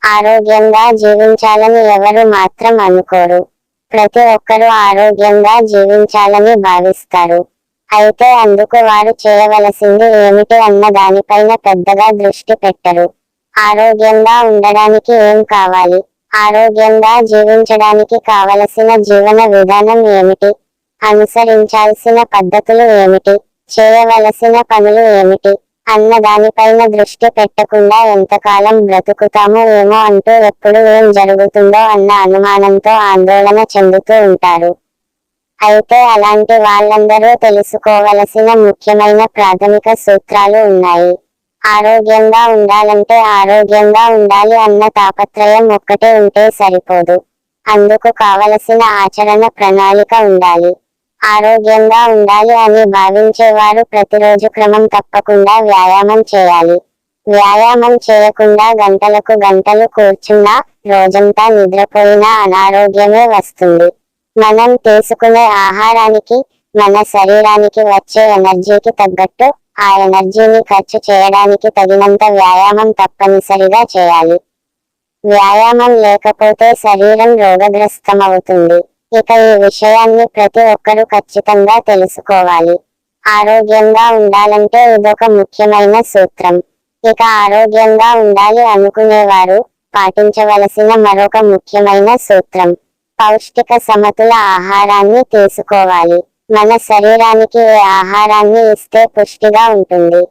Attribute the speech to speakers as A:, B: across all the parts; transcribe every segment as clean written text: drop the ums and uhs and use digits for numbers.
A: ఆరోగ్యంగా జీవించాలని ఎవరు మాత్రం అనుకోరు. ప్రతి ఒక్కరూ ఆరోగ్యంగా జీవించాలని భావిస్తారు. అయితే అందుకు వారు చేయవలసింది ఏమిటి అన్న దానిపైన పెద్దగా దృష్టి పెట్టరు. ఆరోగ్యంగా ఉండడానికి ఏం కావాలి? ఆరోగ్యంగా జీవించడానికి కావలసిన జీవన విధానం ఏమిటి? అనుసరించాల్సిన పద్ధతులు ఏమిటి? చేయవలసిన పనులు ఏమిటి? అన్న దానిపైన దృష్టి పెట్టకుండా ఎంతకాలం బ్రతుకుతామో ఏమో అంటూ ఎప్పుడు ఏం జరుగుతుందో అన్న అనుమానంతో ఆందోళన చెందుతూ ఉంటారు. అయితే అలాంటి వాళ్ళందరూ తెలుసుకోవలసిన ముఖ్యమైన ప్రాథమిక సూత్రాలు ఉన్నాయి. ఆరోగ్యంగా ఉండాలంటే ఆరోగ్యంగా ఉండాలి అన్న తాపత్రయం ఒక్కటే ఉంటే సరిపోదు. అందుకు కావలసిన ఆచరణ ప్రణాళిక ఉండాలి. ఆరోగ్యంగా ఉండాలి అని భావించేవారు ప్రతిరోజు క్రమం తప్పకుండా వ్యాయామం చేయాలి. వ్యాయామం చేయకుండా గంటలకు గంటలు కూర్చున్నా, రోజంతా నిద్రపోయినా అనారోగ్యమే వస్తుంది. మనం తీసుకునే ఆహారానికి, మన శరీరానికి వచ్చే ఎనర్జీకి తగ్గట్టు ఆ ఎనర్జీని ఖర్చు చేయడానికి తగినంత వ్యాయామం తప్పనిసరిగా చేయాలి. వ్యాయామం లేకపోతే శరీరం రోగగ్రస్తమవుతుంది. ఇక ఈ విషయాన్ని ప్రతి ఒక్కరూ ఖచ్చితంగా తెలుసుకోవాలి. ఆరోగ్యంగా ఉండాలంటే ఇదొక ముఖ్యమైన సూత్రం. ఇక ఆరోగ్యంగా ఉండాలి అనుకునేవారు పాటించవలసిన మరొక ముఖ్యమైన సూత్రం, పౌష్టిక సమతుల ఆహారాన్ని తీసుకోవాలి. మన శరీరానికి ఏ ఆహారాన్ని ఇస్తే పుష్టిగా ఉంటుంది?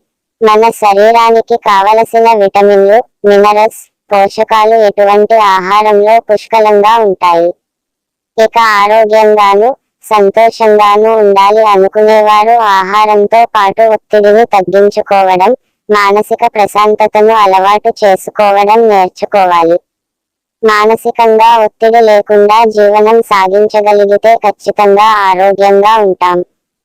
A: మన శరీరానికి కావలసిన విటమిన్లు, మినరల్స్, పోషకాలు ఎటువంటి ఆహారంలో పుష్కలంగా ఉంటాయి? ఇక ఆరోగ్యంగాను, సంతోషంగాను ఉండాలి అనుకునేవారు ఆహారంతో పాటు ఒత్తిడిని తగ్గించుకోవడం, మానసిక ప్రశాంతతను అలవాటు చేసుకోవడం నేర్చుకోవాలి. మానసికంగా ఒత్తిడి లేకుండా జీవనం సాగించగలిగితే ఖచ్చితంగా ఆరోగ్యంగా ఉంటాం.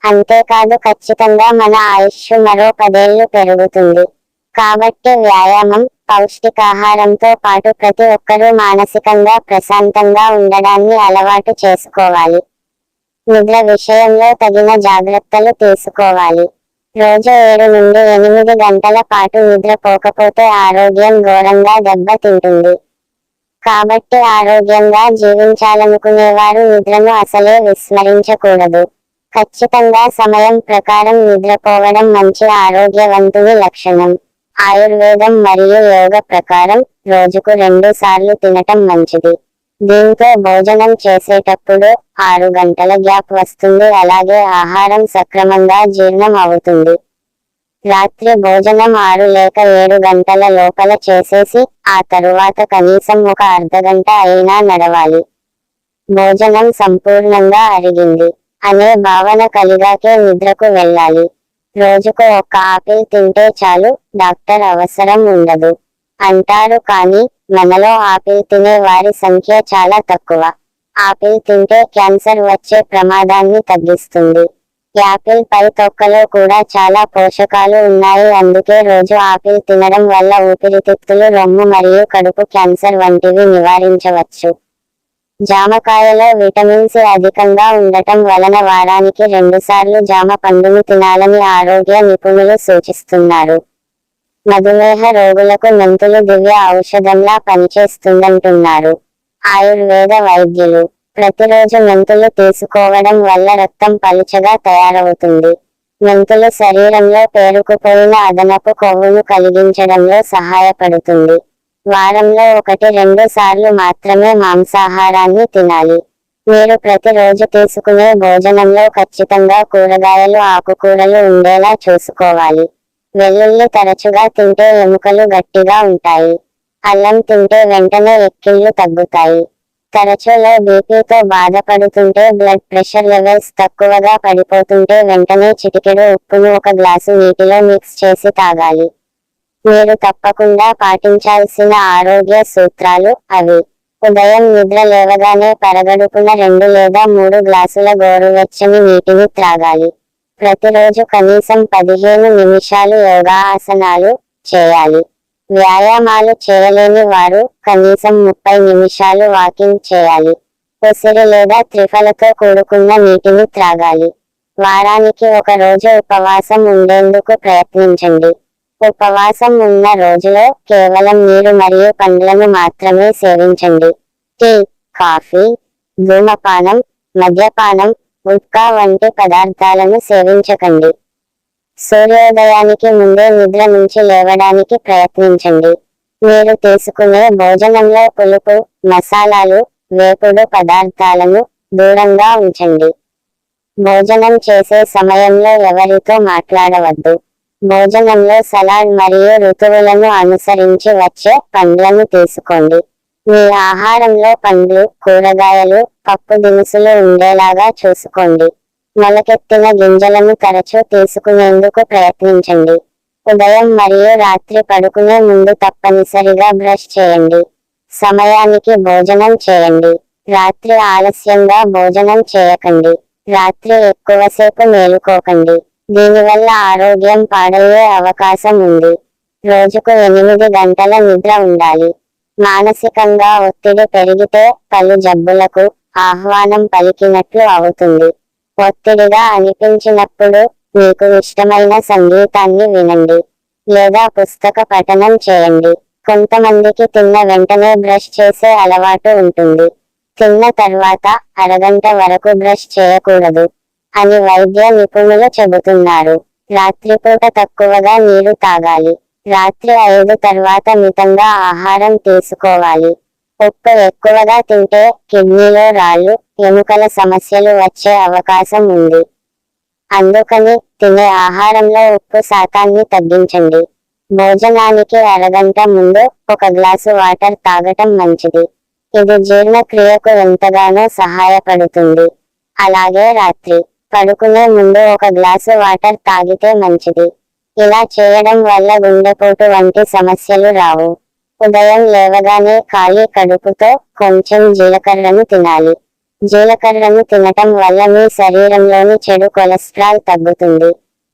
A: అంతేకాదు ఖచ్చితంగా మన ఆయుష్ మరో 10 ఏళ్లు పెరుగుతుంది. కాబట్టి వ్యాయామం, పౌష్టికాహారంతో పాటు ప్రతి ఒక్కరూ మానసికంగా ప్రశాంతంగా ఉండడాన్ని అలవాటు చేసుకోవాలి. నిద్ర విషయంలో తగిన జాగ్రత్తలు తీసుకోవాలి. రోజు 7 నుండి 8 గంటల పాటు నిద్రపోకపోతే ఆరోగ్యం ఘోరంగా దెబ్బతింటుంది. కాబట్టి ఆరోగ్యంగా జీవించాలనుకునేవారు నిద్రను అసలే విస్మరించకూడదు. ఖచ్చితంగా సమయం ప్రకారం నిద్రపోవడం మంచి ఆరోగ్యవంతుని లక్షణం. ఆయుర్వేదం మరియు యోగ ప్రకారం రోజుకు 2 సార్లు తినటం మంచిది. దీంతో భోజనం చేసేటప్పుడు 6 గంటల గ్యాప్ వస్తుంది. అలాగే ఆహారం సక్రమంగా జీర్ణం అవుతుంది. రాత్రి భోజనం 6 లేక 7 గంటల లోపల చేసేసి ఆ తరువాత కనీసం ఒక అర్ధగంట అయినా నడవాలి. భోజనం సంపూర్ణంగా అరిగింది అనే భావన కలిగాకే నిద్రకు వెళ్ళాలి. రోజుకు 1 ఆపిల్ తింటే చాలు, డాక్టర్ అవసరం ఉండదు అంటారు. కానీ మనలో ఆపిల్ తినే వారి సంఖ్య చాలా తక్కువ. ఆపిల్ తింటే క్యాన్సర్ వచ్చే ప్రమాదాన్ని తగ్గిస్తుంది. యాపిల్ పై తొక్కలో కూడా చాలా పోషకాలు ఉన్నాయి. అందుకే రోజు ఆపిల్ తినడం వల్ల ఊపిరితిత్తులు, రొమ్ము మరియు కడుపు క్యాన్సర్ వంటివి నివారించవచ్చు. జామకాయలో విటమిన్ సి అధికంగా ఉండటం వలన వారానికి 2 సార్లు జామ పండును తినాలని ఆరోగ్య నిపుణులు సూచిస్తున్నారు. మధుమేహ రోగులకు మెంతులు దివ్య ఔషధంలా పనిచేస్తుందంటున్నారు ఆయుర్వేద వైద్యులు. ప్రతిరోజు మెంతులు తీసుకోవడం వల్ల రక్తం పలుచగా తయారవుతుంది. మెంతులు శరీరంలో పేరుకుపోయిన అదనపు కొవ్వును కలిగించడంలో సహాయపడుతుంది. వారంలో 1-2 సార్లు మాత్రమే మాంసాహారాన్ని తినాలి. మీరు ప్రతిరోజు తీసుకునే భోజనంలో ఖచ్చితంగా కూరగాయలు, ఆకుకూరలు ఉండేలా చూసుకోవాలి. వెల్లుల్లి తరచుగా తింటే ఎముకలు గట్టిగా ఉంటాయి. అల్లం తింటే వెంటనే ఎక్కిళ్లు తగ్గుతాయి. తరచూ లో బీపీతో బాధపడుతుంటే, బ్లడ్ ప్రెషర్ లెవెల్స్ తక్కువగా పడిపోతుంటే వెంటనే చిటికెడు ఉప్పును 1 గ్లాసు నీటిలో మిక్స్ చేసి తాగాలి. మీరు తప్పకుండా పాటించాల్సిన ఆరోగ్య సూత్రాలు అవి: ఉదయం నిద్ర లేవగానే పరగడుపున 2 లేదా 3 గ్లాసుల గోరువెచ్చని నీటిని త్రాగాలి. ప్రతిరోజు కనీసం 15 నిమిషాలు యోగాసనాలు చేయాలి. వ్యాయామాలు చేయలేని వారు కనీసం 30 నిమిషాలు వాకింగ్ చేయాలి. ఉసిరి లేదా త్రిఫలతో కూడుకున్న నీటిని త్రాగాలి. వారానికి 1 రోజు ఉపవాసం ఉండేందుకు ప్రయత్నించండి. ఉపవాసం ఉన్న రోజులో కేవలం నీరు మరియు పండ్లను మాత్రమే సేవించండి. టీ, కాఫీ, ధూమపానం, మద్యపానం, గుట్కా వంటి పదార్థాలను సేవించకండి. సూర్యోదయానికి ముందే నిద్ర నుంచి లేవడానికి ప్రయత్నించండి. మీరు తీసుకునే భోజనంలో పులుపు, మసాలాలు, వేపుడు పదార్థాలను దూరంగా ఉంచండి. భోజనం చేసే సమయంలో ఎవరితో మాట్లాడవద్దు. భోజనంలో సలాడ్ మరియు ఋతువులను అనుసరించి వచ్చే పండ్లను తీసుకోండి. మీ ఆహారంలో పండ్లు, కూరగాయలు, పప్పు దినుసులు ఉండేలాగా చూసుకోండి. మొలకెత్తిన గింజలను తరచూ తీసుకునేందుకు ప్రయత్నించండి. ఉదయం మరియు రాత్రి పడుకునే ముందు తప్పనిసరిగా బ్రష్ చేయండి. సమయానికి భోజనం చేయండి. రాత్రి ఆలస్యంగా భోజనం చేయకండి. రాత్రి ఎక్కువసేపు మేలుకోకండి. దీనివల్ల ఆరోగ్యం పాడయ్యే అవకాశం ఉంది. రోజుకు 8 గంటల నిద్ర ఉండాలి. మానసికంగా ఒత్తిడి పెరిగితే పలు జబ్బులకు ఆహ్వానం పలికినట్లు అవుతుంది. ఒత్తిడిగా అనిపించినప్పుడు మీకు ఇష్టమైన సంగీతాన్ని వినండి లేదా పుస్తక పఠనం చేయండి. కొంతమందికి తిన్న వెంటనే బ్రష్ చేసే అలవాటు ఉంటుంది. తిన్న తర్వాత అరగంట వరకు బ్రష్ చేయకూడదు అని వైద్య నిపుణులు చెబుతున్నారు. రాత్రిపూట తక్కువగా నీరు తాగాలి. రాత్రి 5 తర్వాత మితంగా ఆహారం తీసుకోవాలి. ఉప్పు ఎక్కువగా తింటే కిడ్నీలో రాళ్ళు, ఎముకల సమస్యలు వచ్చే అవకాశం ఉంది. అందుకని తినే ఆహారంలో ఉప్పు శాతాన్ని తగ్గించండి. భోజనానికి అరగంట ముందు 1 గ్లాసు వాటర్ తాగటం మంచిది. ఇది జీర్ణక్రియకు ఎంతగానో సహాయపడుతుంది. అలాగే రాత్రి పడుకునే ముందు 1 గ్లాసు వాటర్ తాగితే మంచిది. ఇలా చేయడం వల్ల గుండెపోటు వంటి సమస్యలు రావు. ఉదయం లేవగానే ఖాళీ కడుపుతో కొంచెం జీలకర్రను తినాలి. జీలకర్రను తినటం వల్ల మీ శరీరంలోని చెడు కొలెస్ట్రాల్ తగ్గుతుంది.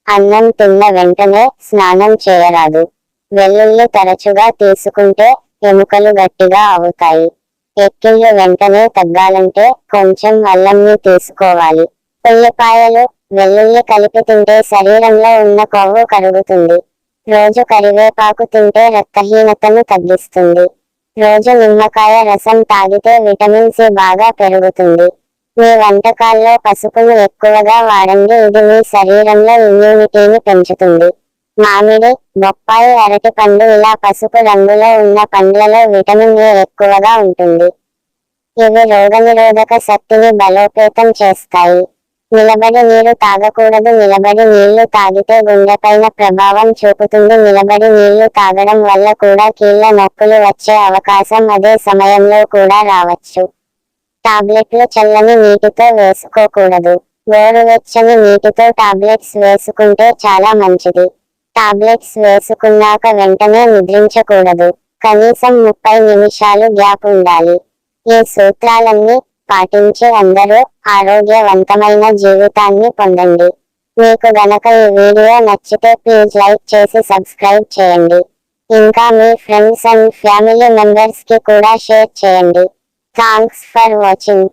A: అన్నం తిన్న వెంటనే స్నానం చేయరాదు. వెల్లుల్లి తరచుగా తీసుకుంటే ఎముకలు గట్టిగా అవుతాయి. ఎక్కిళ్ళు వెంటనే తగ్గాలంటే కొంచెం అల్లంని తీసుకోవాలి. ఉల్లిపాయలు, వెల్లుల్లి కలిపి తింటే శరీరంలో ఉన్న కొవ్వు కరుగుతుంది. రోజు కరివేపాకు తింటే రక్తహీనతను తగ్గిస్తుంది. రోజు నిమ్మకాయ రసం తాగితే విటమిన్ సి బాగా పెరుగుతుంది. మీ వంటకాల్లో పసుపును ఎక్కువగా వాడండి. ఇది మీ శరీరంలో ఇమ్యూనిటీని పెంచుతుంది. మామిడి, బొప్పాయి, అరటిపండు ఇలా పసుపు రంగులో ఉన్న పండ్లలో విటమిన్ ఏ ఎక్కువగా ఉంటుంది. ఇవి రోగనిరోధక శక్తిని బలోపేతం చేస్తాయి. నిలబడి నీరు తాగకూడదు. నిలబడి నీళ్లు తాగితే గుండెపైన ప్రభావం చూపుతుంది. నిలబడి నీళ్లు తాగడం వల్ల కూడా కీళ్ల నొప్పులు వచ్చే అవకాశం అదే సమయంలో కూడా రావచ్చు. టాబ్లెట్లు చల్లని నీటితో వేసుకోకూడదు. గోరువెచ్చని నీటితో టాబ్లెట్స్ వేసుకుంటే చాలా మంచిది. టాబ్లెట్స్ వేసుకున్నాక వెంటనే నిద్రించకూడదు. కనీసం 30 నిమిషాలు గ్యాప్ ఉండాలి. ఈ సూత్రాలన్నీ పాటించి అందరూ ఆరోగ్యవంతమైన జీవితాన్ని పొందండి. మీకు గనక ఈ వీడియో నచ్చితే ప్లీజ్ లైక్ చేసి సబ్స్క్రైబ్ చేయండి. ఇంకా మీ ఫ్రెండ్స్ అండ్ ఫ్యామిలీ మెంబర్స్ కి కూడా షేర్ చేయండి. Thanks for watching.